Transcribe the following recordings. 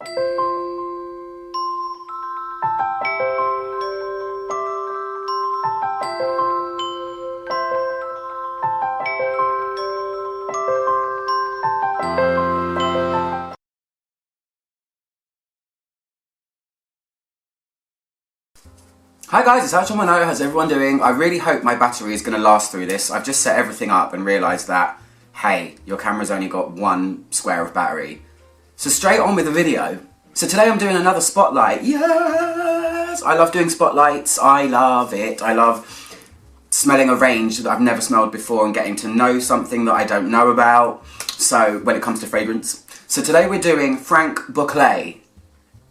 Hi guys, it's Angie. How's everyone doing? I really hope my battery is going to last through this. I've just set everything up and realised that, hey, your camera's only got one square of battery. So straight on with the video. So today I'm doing another spotlight. Yes! I love doing spotlights. I love it. I love smelling a range that I've never smelled before and getting to know something that I don't know about. So when it comes to fragrance. So today we're doing FRANCK BOCLET.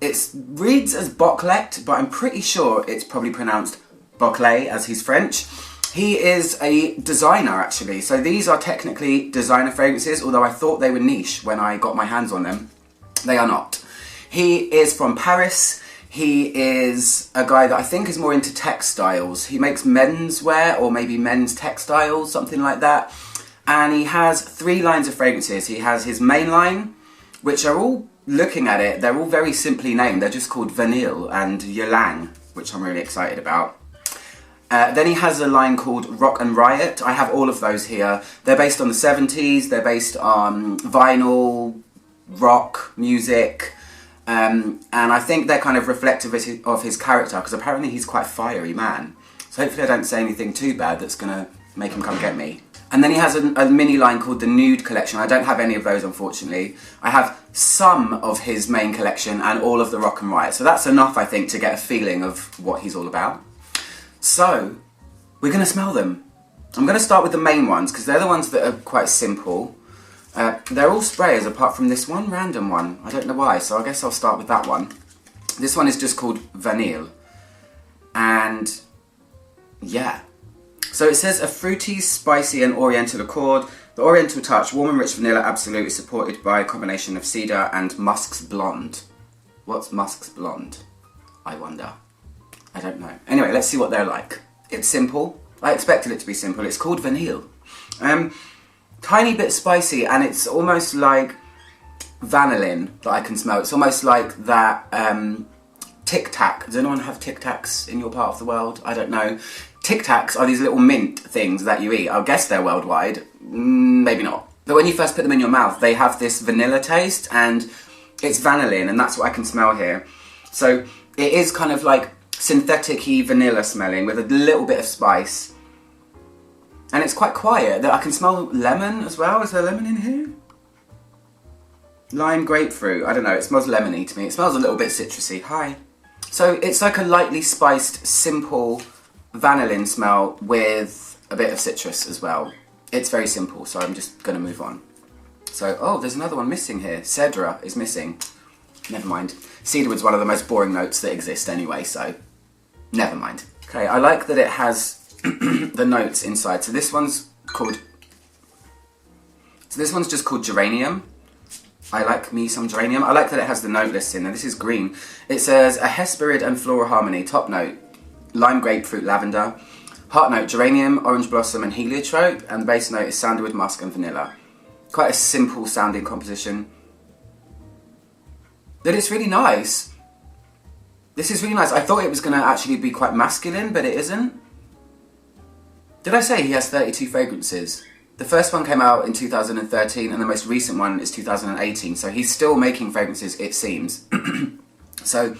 It reads as Boclet, but I'm pretty sure it's probably pronounced Boclet as he's French. He is a designer actually, so these are technically designer fragrances, although I thought they were niche when I got my hands on them. They are not. He is from Paris. He is a guy that I think is more into textiles. He makes menswear or maybe men's textiles, something like that. And he has 3 lines of fragrances. He has his main line, which are all, looking at it, they're all very simply named. They're just called Vanille and Ylang, which I'm really excited about. Then he has a line called Rock Riot. I have all of those here. They're based on the 70s. They're based on vinyl, rock, music. And I think they're kind of reflective of his character, because apparently he's quite a fiery man. So hopefully I don't say anything too bad that's going to make him come get me. And then he has a mini line called the Nude Collection. I don't have any of those, unfortunately. I have some of his main collection and all of the Rock and Riot. So that's enough, I think, to get a feeling of what he's all about. So, we're going to smell them. I'm going to start with the main ones, because they're the ones that are quite simple. They're all sprayers, apart from this one random one. I don't know why, so I guess I'll start with that one. This one is just called Vanille. And, yeah. So it says a fruity, spicy and oriental accord. The oriental touch, warm and rich vanilla absolute, is supported by a combination of cedar and musk's blonde. What's musk's blonde? I wonder. I don't know. Anyway, let's see what they're like. It's simple. I expected it to be simple. It's called Vanille. Tiny bit spicy, and it's almost like vanillin that I can smell. It's almost like that Tic Tac. Does anyone have Tic Tacs in your part of the world? I don't know. Tic Tacs are these little mint things that you eat. I guess they're worldwide. Maybe not. But when you first put them in your mouth, they have this vanilla taste, and it's vanillin, and that's what I can smell here. So it is kind of like synthetic-y vanilla smelling with a little bit of spice. And it's quite quiet. I can smell lemon as well. Is there lemon in here? Lime, grapefruit. I don't know. It smells lemony to me. It smells a little bit citrusy. Hi. So it's like a lightly spiced, simple vanillin smell with a bit of citrus as well. It's very simple, so I'm just going to move on. So, oh, there's another one missing here. Cedra is missing. Never mind. Cedarwood's one of the most boring notes that exist anyway, so never mind. Okay, I like that it has the notes inside. So this one's just called Geranium. I like me some Geranium. I like that it has the note list in there. This is green. It says a Hesperid and floral harmony. Top note, lime, grapefruit, lavender. Heart note, geranium, orange blossom and heliotrope. And the base note is sandalwood, musk and vanilla. Quite a simple sounding composition. But it's really nice. This is really nice. I thought it was going to actually be quite masculine, but it isn't. Did I say he has 32 fragrances? The first one came out in 2013 and the most recent one is 2018. So he's still making fragrances, it seems. So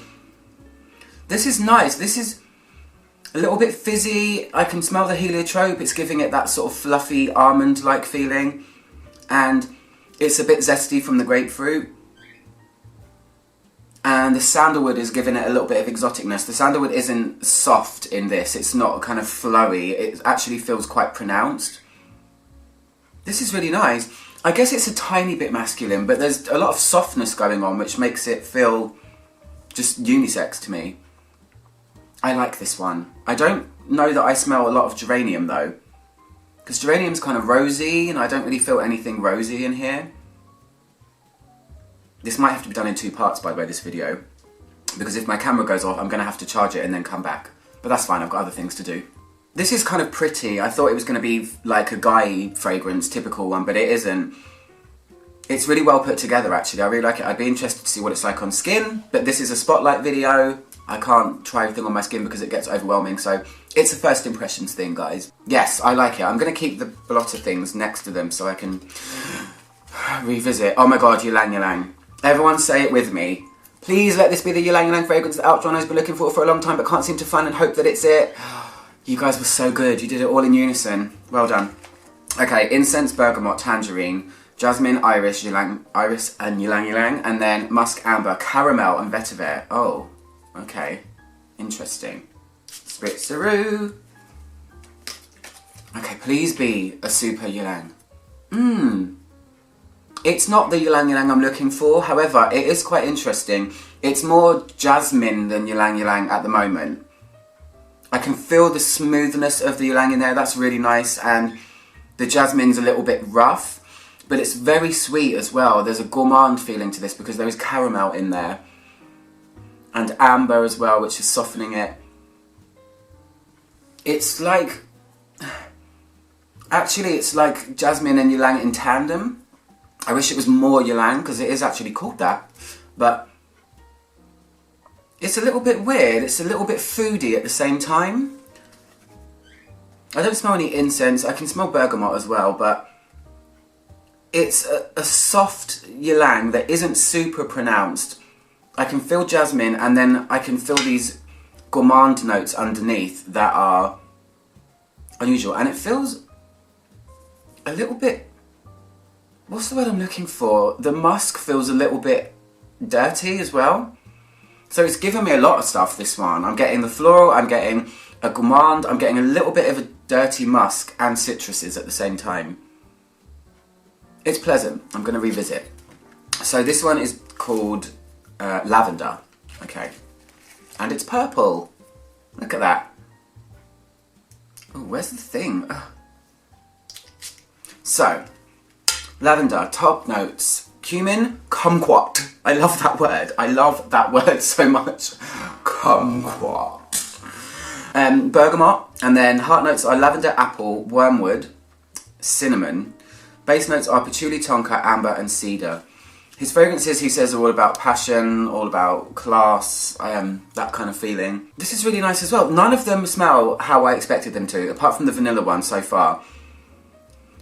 this is nice. This is a little bit fizzy. I can smell the heliotrope. It's giving it that sort of fluffy almond-like feeling. And it's a bit zesty from the grapefruit. And the sandalwood is giving it a little bit of exoticness. The sandalwood isn't soft in this. It's not kind of flowy. It actually feels quite pronounced. This is really nice. I guess it's a tiny bit masculine, but there's a lot of softness going on, which makes it feel just unisex to me. I like this one. I don't know that I smell a lot of geranium though, because geranium's kind of rosy and I don't really feel anything rosy in here. This might have to be done in 2 parts, by the way, this video, because if my camera goes off, I'm going to have to charge it and then come back. But that's fine, I've got other things to do. This is kind of pretty. I thought it was going to be like a guy fragrance, typical one, but it isn't. It's really well put together, actually. I really like it. I'd be interested to see what it's like on skin, but this is a spotlight video. I can't try everything on my skin because it gets overwhelming, so it's a first impressions thing, guys. Yes, I like it. I'm going to keep the blotter things next to them so I can revisit. Oh my god, ylang ylang. Everyone say it with me. Please let this be the ylang ylang fragrance that Outdrawner's been looking for a long time but can't seem to find, and hope that it's it. You guys were so good. You did it all in unison. Well done. Okay, incense, bergamot, tangerine, jasmine, iris and ylang ylang, and then musk, amber, caramel and vetiver. Oh, okay. Interesting. Spritzeroo. Okay, please be a super ylang. It's not the ylang ylang I'm looking for, however, it is quite interesting. It's more jasmine than ylang ylang at the moment. I can feel the smoothness of the ylang in there, that's really nice, and the jasmine's a little bit rough. But it's very sweet as well. There's a gourmand feeling to this because there is caramel in there. And amber as well, which is softening it. It's like... Actually, it's like jasmine and ylang in tandem. I wish it was more ylang because it is actually called that. But it's a little bit weird. It's a little bit foody at the same time. I don't smell any incense. I can smell bergamot as well, but... It's a soft ylang that isn't super pronounced. I can feel jasmine and then I can feel these gourmand notes underneath that are unusual. And it feels a little bit... What's the word I'm looking for? The musk feels a little bit dirty as well. So it's given me a lot of stuff, this one. I'm getting the floral, I'm getting a gourmand, I'm getting a little bit of a dirty musk and citruses at the same time. It's pleasant. I'm going to revisit. So this one is called Lavender. Okay. And it's purple. Look at that. Oh, where's the thing? Ugh. So, Lavender, top notes. Cumin, kumquat. I love that word. I love that word so much. Kumquat. Bergamot. And then heart notes are lavender, apple, wormwood, cinnamon. Base notes are patchouli, tonka, amber and cedar. His fragrances, he says, are all about passion, all about class, that kind of feeling. This is really nice as well. None of them smell how I expected them to, apart from the vanilla one so far.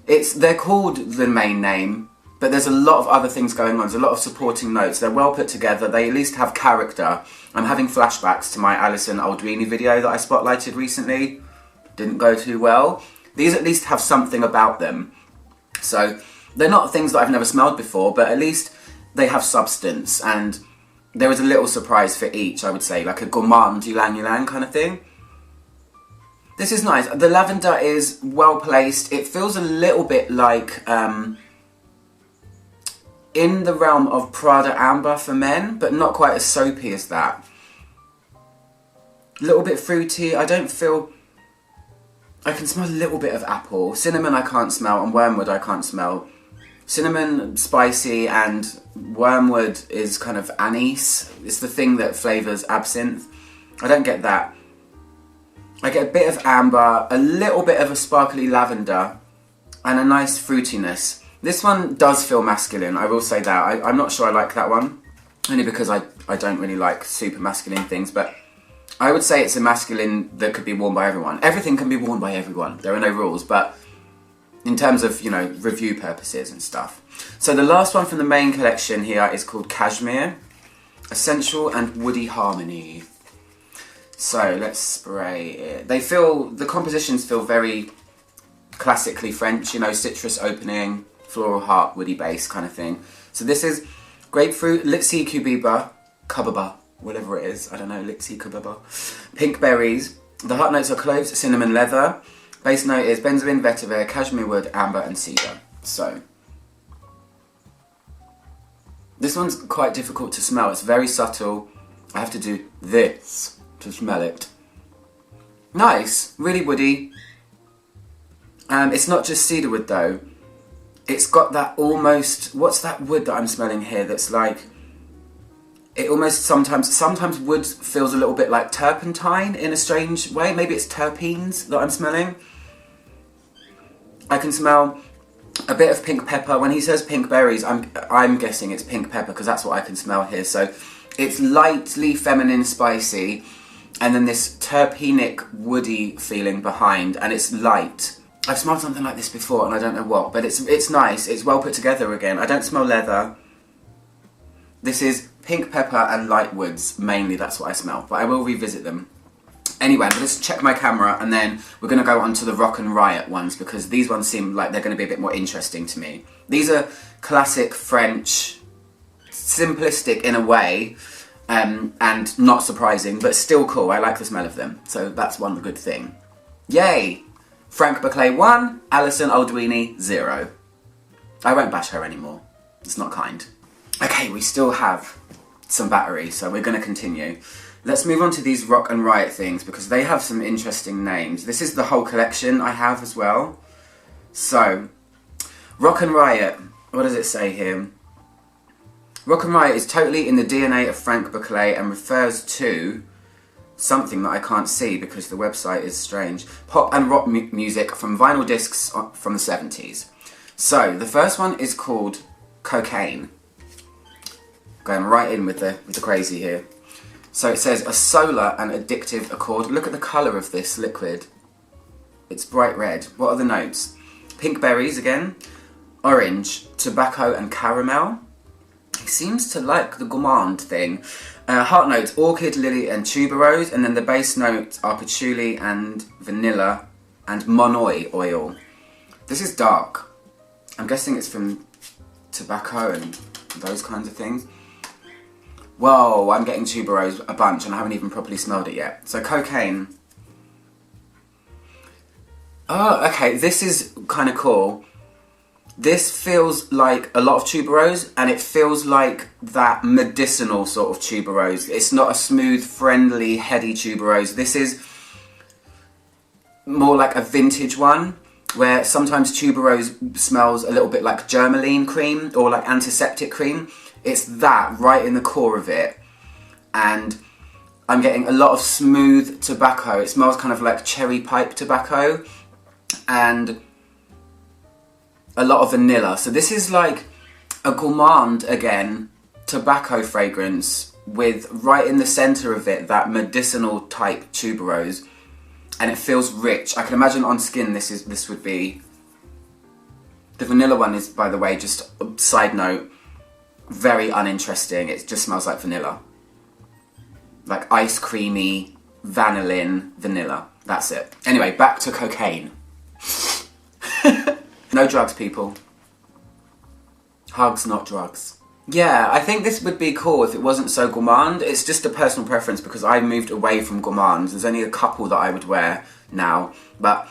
They're called the main name, but there's a lot of other things going on. There's a lot of supporting notes. They're well put together. They at least have character. I'm having flashbacks to my Alison Aldrini video that I spotlighted recently. Didn't go too well. These at least have something about them. So, they're not things that I've never smelled before, but at least they have substance, and there is a little surprise for each, I would say, like a gourmand ylang ylang kind of thing. This is nice. The lavender is well placed. It feels a little bit like in the realm of Prada Amber for men, but not quite as soapy as that. A little bit fruity. I don't feel... I can smell a little bit of apple. Cinnamon I can't smell, and wormwood I can't smell. Cinnamon, spicy, and wormwood is kind of anise. It's the thing that flavours absinthe. I don't get that. I get a bit of amber, a little bit of a sparkly lavender, and a nice fruitiness. This one does feel masculine, I will say that. I'm not sure I like that one, only because I don't really like super masculine things, but I would say it's a masculine that could be worn by everyone. Everything can be worn by everyone, there are no rules, but in terms of, you know, review purposes and stuff. So the last one from the main collection here is called Cashmere, Essential and Woody Harmony. So let's spray it. The compositions feel very classically French, you know, citrus opening, floral heart, woody base kind of thing. So this is grapefruit, Litsi Kubaba, whatever it is, I don't know, Litsi Kubaba. Pink berries. The heart notes are cloves, cinnamon, leather. Base note is benzoin, vetiver, cashmere wood, amber and cedar. So, this one's quite difficult to smell. It's very subtle. I have to do this to smell it. Nice, really woody. It's not just cedar wood though. It's got that almost, what's that wood that I'm smelling here that's like, it almost sometimes wood feels a little bit like turpentine in a strange way. Maybe it's terpenes that I'm smelling. I can smell A bit of pink pepper. When he says pink berries, I'm guessing it's pink pepper because that's what I can smell here. So it's lightly feminine spicy, and then this terpenic woody feeling behind, and it's light. I've smelled something like this before and I don't know what, but it's nice. It's well put together again. I don't smell leather. This is pink pepper and light woods, mainly, that's what I smell, but I will revisit them. Anyway, I'm going to check my camera and then we're going to go on to the Rock Riot ones because these ones seem like they're going to be a bit more interesting to me. These are classic French, simplistic in a way, and not surprising, but still cool. I like the smell of them, so that's one good thing. Yay! Franck Boclet 1, Alison Aldwini 0. I won't bash her anymore. It's not kind. Okay, we still have some battery, so we're going to continue. Let's move on to these Rock and Riot things because they have some interesting names. This is the whole collection I have as well. So, Rock and Riot, what does it say here? Rock and Riot is totally in the DNA of Franck Boclet and refers to something that I can't see because the website is strange. Pop and rock music from vinyl discs from the 70s. So, the first one is called Cocaine. Going right in with the crazy here. So it says, a solar and addictive accord. Look at the colour of this liquid. It's bright red. What are the notes? Pink berries again. Orange, tobacco and caramel. He seems to like the gourmand thing. Heart notes, orchid, lily and tuberose. And then the base notes are patchouli and vanilla and monoi oil. This is dark. I'm guessing it's from tobacco and those kinds of things. Whoa, I'm getting tuberose a bunch and I haven't even properly smelled it yet. So cocaine. Oh, okay, this is kind of cool. This feels like a lot of tuberose and it feels like that medicinal sort of tuberose. It's not a smooth, friendly, heady tuberose. This is more like a vintage one where sometimes tuberose smells a little bit like germaline cream or like antiseptic cream. It's that right in the core of it, and I'm getting a lot of smooth tobacco. It smells kind of like cherry pipe tobacco and a lot of vanilla. So this is like a gourmand again, tobacco fragrance with right in the centre of it that medicinal type tuberose, and it feels rich. I can imagine on skin this would be. The vanilla one is, by the way, just a side note, very uninteresting. It just smells like vanilla. Like ice creamy, vanillin, vanilla. That's it. Anyway, back to cocaine. No drugs, people. Hugs, not drugs. Yeah, I think this would be cool if it wasn't so gourmand. It's just a personal preference because I moved away from gourmands. There's only a couple that I would wear now, but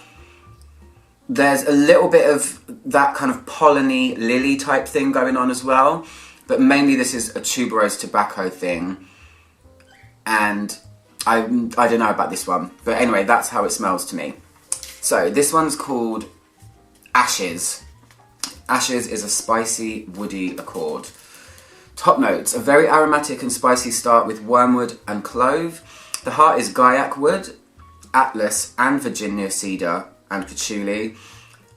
there's a little bit of that kind of polleny lily type thing going on as well. But mainly this is a tuberose tobacco thing. And I don't know about this one. But anyway, that's how it smells to me. So this one's called Ashes. Ashes is a spicy, woody accord. Top notes, a very aromatic and spicy start with wormwood and clove. The heart is guaiac wood, atlas and Virginia cedar and patchouli.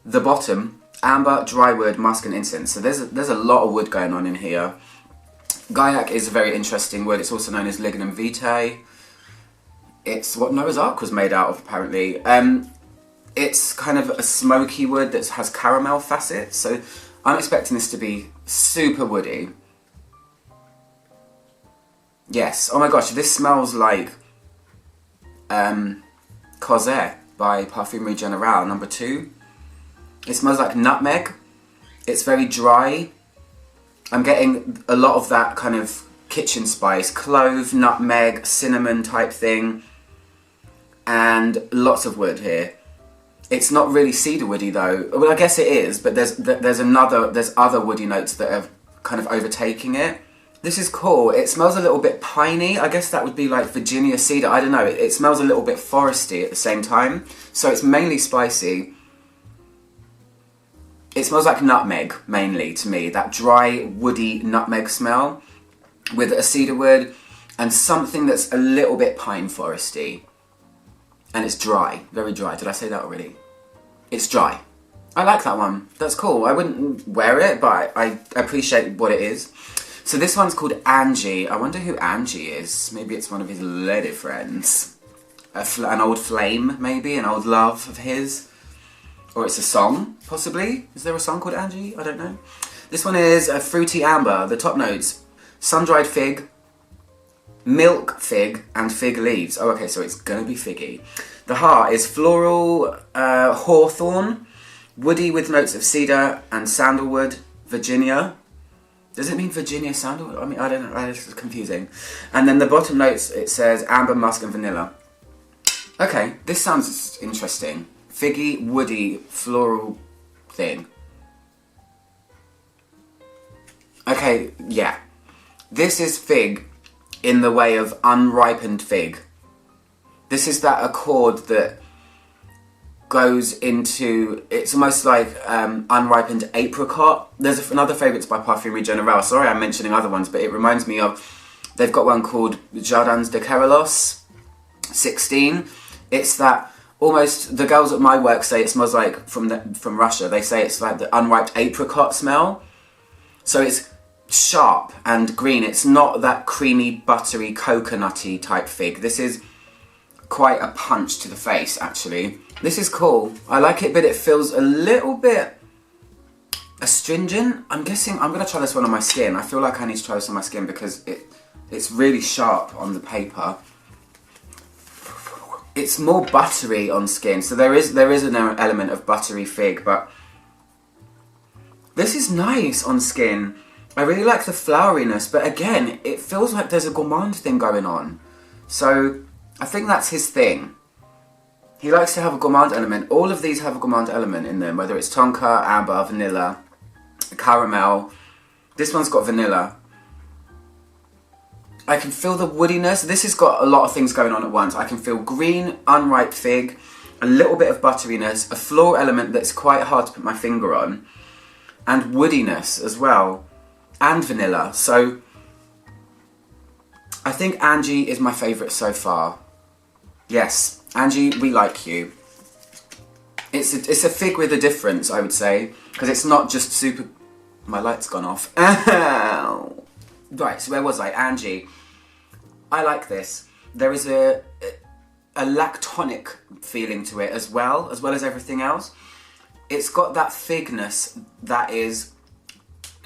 The bottom, amber, dry wood, musk and incense. So there's a lot of wood going on in here. Guaiac is a very interesting wood. It's also known as lignum vitae. It's what Noah's Ark was made out of, apparently. It's kind of a smoky wood that has caramel facets. So I'm expecting this to be super woody. Yes. Oh my gosh, this smells like Cosette by Parfumerie Générale, number 2. It smells like nutmeg. It's very dry. I'm getting a lot of that kind of kitchen spice. Clove, nutmeg, cinnamon type thing. And lots of wood here. It's not really cedar woody though. Well, I guess it is, but there's other woody notes that are kind of overtaking it. This is cool. It smells a little bit piney. I guess that would be like Virginia cedar. I don't know. It smells a little bit foresty at the same time. So it's mainly spicy. It smells like nutmeg, mainly, to me. That dry, woody nutmeg smell with a cedar wood and something that's a little bit pine foresty. And it's dry. Very dry. Did I say that already? It's dry. I like that one. That's cool. I wouldn't wear it, but I appreciate what it is. So this one's called Angie. I wonder who Angie is. Maybe it's one of his lady friends. An old flame, maybe, an old love of his. Or it's a song, possibly. Is there a song called Angie? I don't know. This one is a fruity amber. The top notes: sun-dried fig, milk fig, and fig leaves. Oh, okay, so it's gonna be figgy. The heart is floral hawthorn, woody with notes of cedar and sandalwood, Virginia. Does it mean Virginia sandalwood? I mean, I don't know, this is confusing. And then the bottom notes, it says amber, musk, and vanilla. Okay, this sounds interesting. Figgy, woody, floral thing. Okay, yeah. This is fig in the way of unripened fig. This is that accord that goes into, it's almost like unripened apricot. There's another favourites by Parfumerie Générale. Sorry I'm mentioning other ones, but it reminds me of, they've got one called Jardins de Carolus 16. It's that almost, the girls at my work say it smells like, from Russia, they say it's like the unripe apricot smell. So it's sharp and green. It's not that creamy, buttery, coconutty type fig. This is quite a punch to the face, actually. This is cool. I like it, but it feels a little bit astringent. I'm guessing I'm going to try this one on my skin. I feel like I need to try this on my skin because it's really sharp on the paper. It's more buttery on skin, so there is an element of buttery fig, but this is nice on skin. I really like the floweriness, but again, it feels like there's a gourmand thing going on. So I think that's his thing. He likes to have a gourmand element. All of these have a gourmand element in them, whether it's tonka, amber, vanilla, caramel. This one's got vanilla. I can feel the woodiness. This has got a lot of things going on at once. I can feel green, unripe fig, a little bit of butteriness, a floral element that's quite hard to put my finger on, and woodiness as well, and vanilla. So I think Angie is my favourite so far. Yes, Angie, we like you. It's a fig with a difference, I would say, because it's not just super... My light's gone off. Ow. Right, so where was I? Angie. I like this. There is a lactonic feeling to it as well as everything else. It's got that figness that is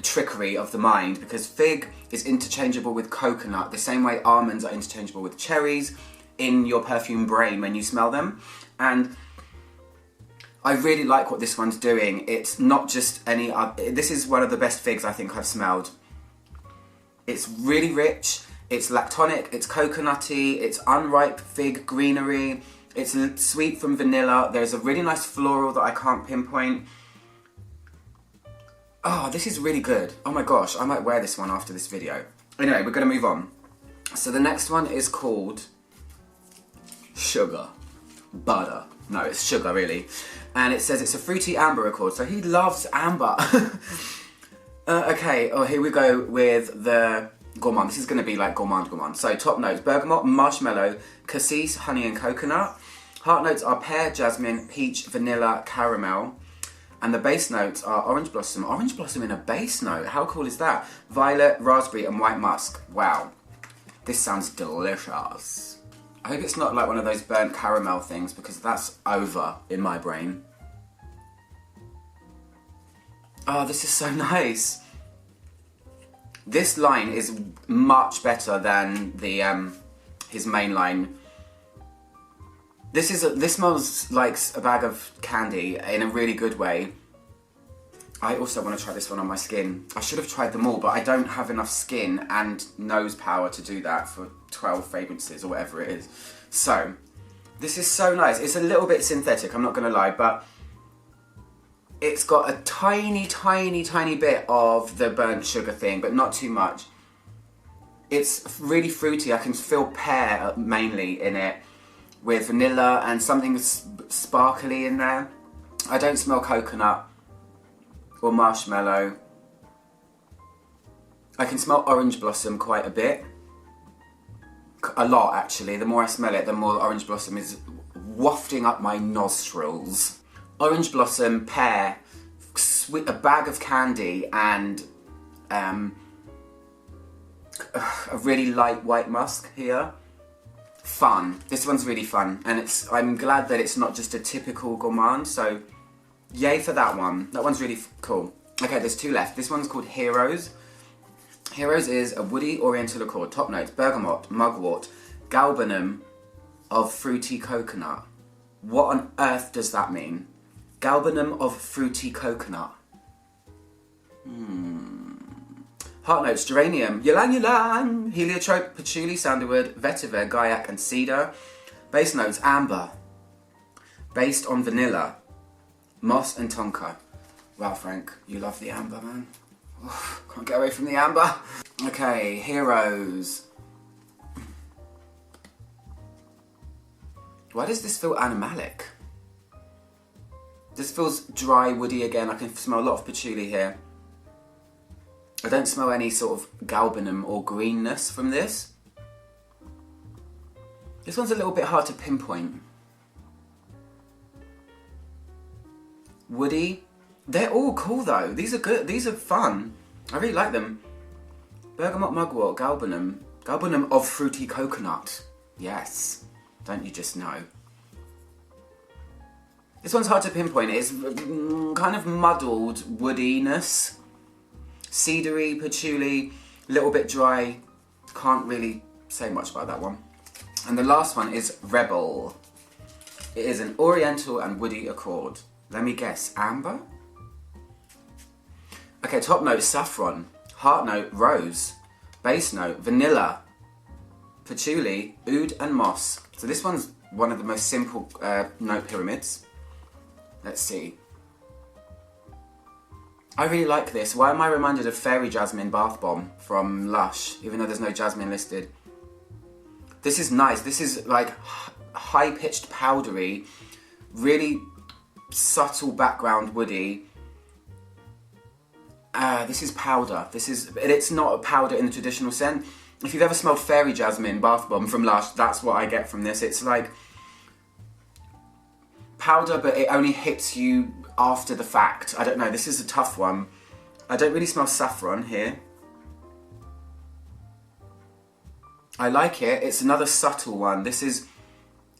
trickery of the mind, because fig is interchangeable with coconut, the same way almonds are interchangeable with cherries in your perfume brain when you smell them. And I really like what this one's doing. It's not just any... this is one of the best figs I think I've smelled. It's really rich, it's lactonic, it's coconutty, it's unripe fig greenery, it's sweet from vanilla, there's a really nice floral that I can't pinpoint. Oh, this is really good. Oh my gosh, I might wear this one after this video. Anyway, we're going to move on. So the next one is called Sugar. Butter. No, it's sugar really. And it says it's a fruity amber accord, so he loves amber. Okay, here we go with the gourmand. This is going to be like gourmand. So top notes: bergamot, marshmallow, cassis, honey and coconut. Heart notes are pear, jasmine, peach, vanilla, caramel. And the base notes are orange blossom. Orange blossom in a base note. How cool is that? Violet, raspberry and white musk. Wow. This sounds delicious. I hope it's not like one of those burnt caramel things, because that's over in my brain. Oh, this is so nice. This line is much better than the his main line. This smells like a bag of candy in a really good way. I also want to try this one on my skin. I should have tried them all, but I don't have enough skin and nose power to do that for 12 fragrances or whatever it is. So, this is so nice. It's a little bit synthetic, I'm not going to lie, but it's got a tiny bit of the burnt sugar thing, but not too much. It's really fruity. I can feel pear mainly in it, with vanilla and something sparkly in there. I don't smell coconut or marshmallow. I can smell orange blossom quite a bit. A lot, actually. The more I smell it, the more orange blossom is wafting up my nostrils. orange blossom, pear, sweet, a bag of candy, and a really light white musk here. Fun. This one's really fun, and I'm glad that it's not just a typical gourmand, so yay for that one. That one's really cool. Okay, there's two left. This one's called Heroes. Heroes is a woody oriental accord. Top notes: bergamot, mugwort, galbanum of fruity coconut. What on earth does that mean? Galbanum of fruity coconut. Heart notes: geranium, ylang ylang, heliotrope, patchouli, sandalwood, vetiver, gaiac, and cedar. Base notes: amber, based on vanilla, moss, and tonka. Wow, Frank, you love the amber, man. Oof, can't get away from the amber. Okay, Heroes. Why does this feel animalic? This feels dry, woody again. I can smell a lot of patchouli here. I don't smell any sort of galbanum or greenness from this. This one's a little bit hard to pinpoint. Woody. They're all cool though. These are good. These are fun. I really like them. Bergamot, mugwort, galbanum. Galbanum of fruity coconut. Yes. Don't you just know? This one's hard to pinpoint. It's kind of muddled woodiness. Cedary, patchouli, a little bit dry. Can't really say much about that one. And the last one is Rebel. It is an oriental and woody accord. Let me guess, amber? Okay, top note, saffron. Heart note, rose. Base note, vanilla. Patchouli, oud, and moss. So this one's one of the most simple note pyramids. Let's see. I really like this. Why am I reminded of Fairy Jasmine Bath Bomb from Lush, even though there's no jasmine listed? This is nice. This is like high-pitched powdery, really subtle background woody. This is powder. It's not a powder in the traditional sense. If you've ever smelled Fairy Jasmine Bath Bomb from Lush, that's what I get from this. It's like powder, but it only hits you after the fact. I don't know, this is a tough one. I don't really smell saffron here. I like it. It's another subtle one. This is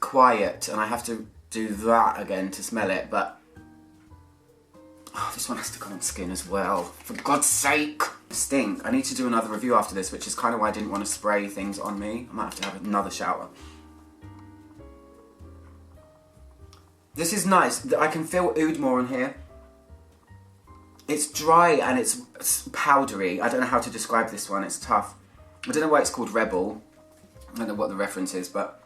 quiet, and I have to do that again to smell it, but this one has to go on skin as well. For God's sake! Stink. I need to do another review after this, which is kind of why I didn't want to spray things on me. I might have to have another shower. This is nice. I can feel oud more on here. It's dry and it's powdery. I don't know how to describe this one. It's tough. I don't know why it's called Rebel. I don't know what the reference is, but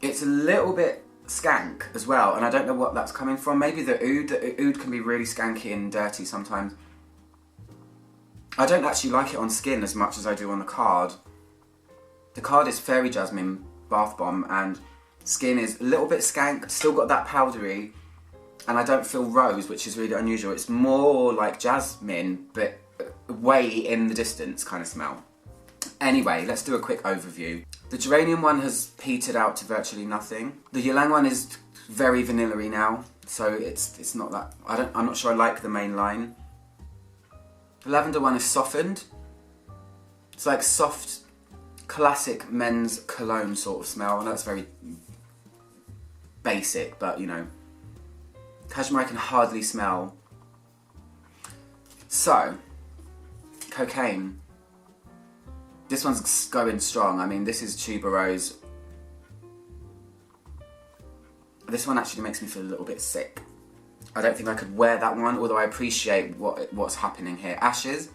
it's a little bit skank as well, and I don't know what that's coming from. Maybe the oud. The oud can be really skanky and dirty sometimes. I don't actually like it on skin as much as I do on the card. The card is Fairy Jasmine Bath Bomb, and skin is a little bit skank, still got that powdery, and I don't feel rose, which is really unusual. It's more like jasmine, but way in the distance kind of smell. Anyway, let's do a quick overview. The geranium one has petered out to virtually nothing. The ylang one is very vanilla-y now, so it's not that. I'm not sure I like the main line. The lavender one is softened. It's like soft, classic men's cologne sort of smell, and that's very basic, but you know. Cashmere I can hardly smell. So, cocaine. This one's going strong. I mean, this is tuberose. This one actually makes me feel a little bit sick. I don't think I could wear that one, although I appreciate what's happening here. Ashes.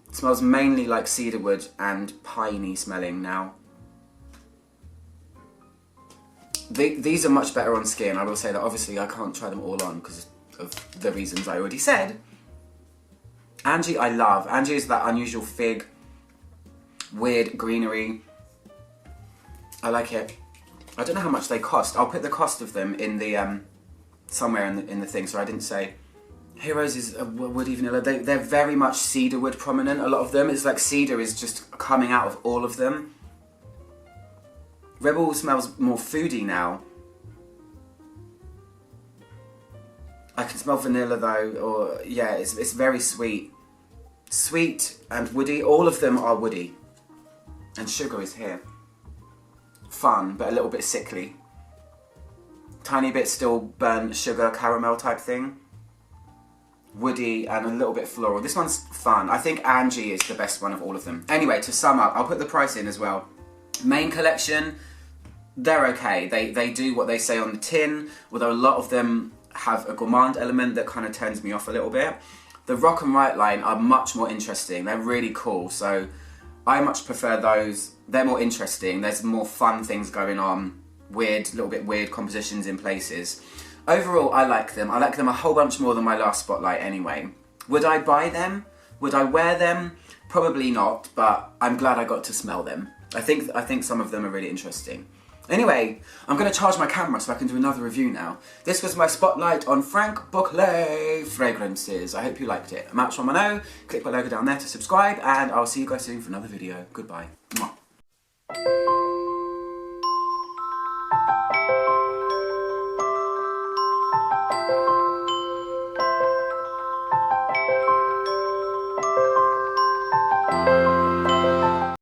It smells mainly like cedarwood and piney smelling now. These are much better on skin. I will say that obviously I can't try them all on because of the reasons I already said. Angie I love. Angie is that unusual fig, weird greenery. I like it. I don't know how much they cost. I'll put the cost of them in the somewhere in the thing, so I didn't say. Heroes is woody vanilla. They're very much cedarwood prominent, a lot of them. It's like cedar is just coming out of all of them. Rebel smells more foody now. I can smell vanilla though, or yeah, it's very sweet. Sweet and woody, all of them are woody. And sugar is here. Fun, but a little bit sickly. Tiny bit still burnt sugar, caramel type thing. Woody and a little bit floral. This one's fun. I think Angie is the best one of all of them. Anyway, to sum up, I'll put the price in as well. Main collection, they're okay. They do what they say on the tin, although a lot of them have a gourmand element that kind of turns me off a little bit. The Rock and Riot line are much more interesting. They're really cool, so I much prefer those. They're more interesting. There's more fun things going on. Weird, little bit weird compositions in places. Overall, I like them. I like them a whole bunch more than my last Spotlight anyway. Would I buy them? Would I wear them? Probably not, but I'm glad I got to smell them. I think some of them are really interesting. Anyway, I'm going to charge my camera so I can do another review now. This was my Spotlight on FRANCK BOCLET fragrances. I hope you liked it. I'm out on my know. Click my logo down there to subscribe, and I'll see you guys soon for another video. Goodbye. Mwah.